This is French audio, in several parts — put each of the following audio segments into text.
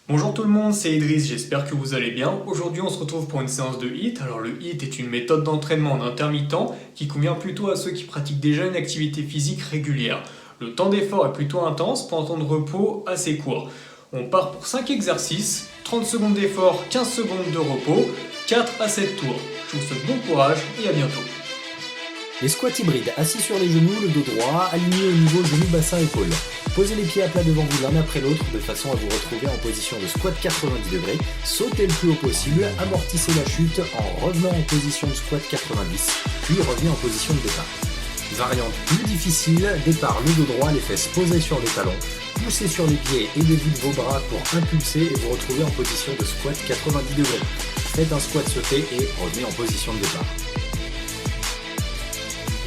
Bonjour tout le monde, c'est Idriss, j'espère que vous allez bien. Aujourd'hui on se retrouve pour une séance de HIIT. Alors le HIIT est une méthode d'entraînement en intermittent qui convient plutôt à ceux qui pratiquent déjà une activité physique régulière. Le temps d'effort est plutôt intense pour un temps de repos assez court. On part pour 5 exercices, 30 secondes d'effort, 15 secondes de repos, 4 à 7 tours. Je vous souhaite bon courage et à bientôt. Les squats hybrides, assis sur les genoux, le dos droit, aligné au niveau genou, bassin, épaule. Posez les pieds à plat devant vous l'un après l'autre de façon à vous retrouver en position de squat 90 degrés. Sautez le plus haut possible, amortissez la chute en revenant en position de squat 90, puis revenez en position de départ. Variante plus difficile, départ le dos droit, les fesses posées sur les talons. Poussez sur les pieds et dévide vos bras pour impulser et vous retrouver en position de squat 90 degrés. Faites un squat sauté et revenez en position de départ.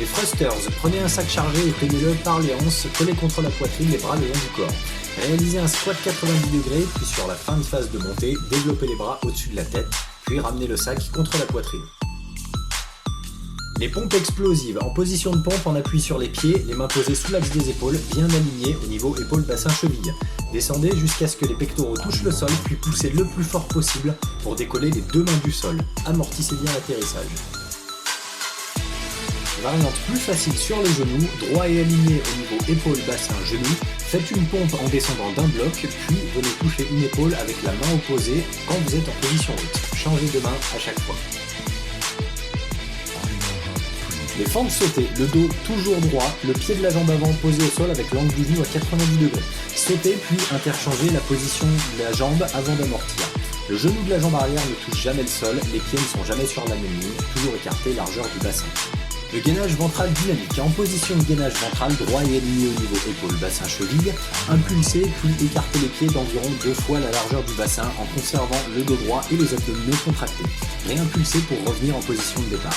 Les thrusters, prenez un sac chargé et tenez-le par les hanches, collez contre la poitrine, les bras le long du corps. Réalisez un squat 90 degrés, puis sur la fin de phase de montée, développez les bras au-dessus de la tête, puis ramenez le sac contre la poitrine. Les pompes explosives, en position de pompe, en appui sur les pieds, les mains posées sous l'axe des épaules, bien alignées au niveau épaule, bassin, cheville. Descendez jusqu'à ce que les pectoraux touchent le sol, puis poussez le plus fort possible pour décoller les deux mains du sol. Amortissez bien l'atterrissage. Variante plus facile sur les genoux, droit et aligné au niveau épaule, bassin, genou. Faites une pompe en descendant d'un bloc, puis venez toucher une épaule avec la main opposée quand vous êtes en position haute. Changez de main à chaque fois. Les fentes sautées, le dos toujours droit, le pied de la jambe avant posé au sol avec l'angle du genou à 90 degrés. Sautez puis interchangez la position de la jambe avant d'amortir. Le genou de la jambe arrière ne touche jamais le sol, les pieds ne sont jamais sur la même ligne, toujours écarté largeur du bassin. Le gainage ventral dynamique, en position de gainage ventral, droit et aligné au niveau épaule, bassin, cheville. Impulsez puis écartez les pieds d'environ 2 fois la largeur du bassin en conservant le dos droit et les abdominaux contractés. Réimpulsez pour revenir en position de départ.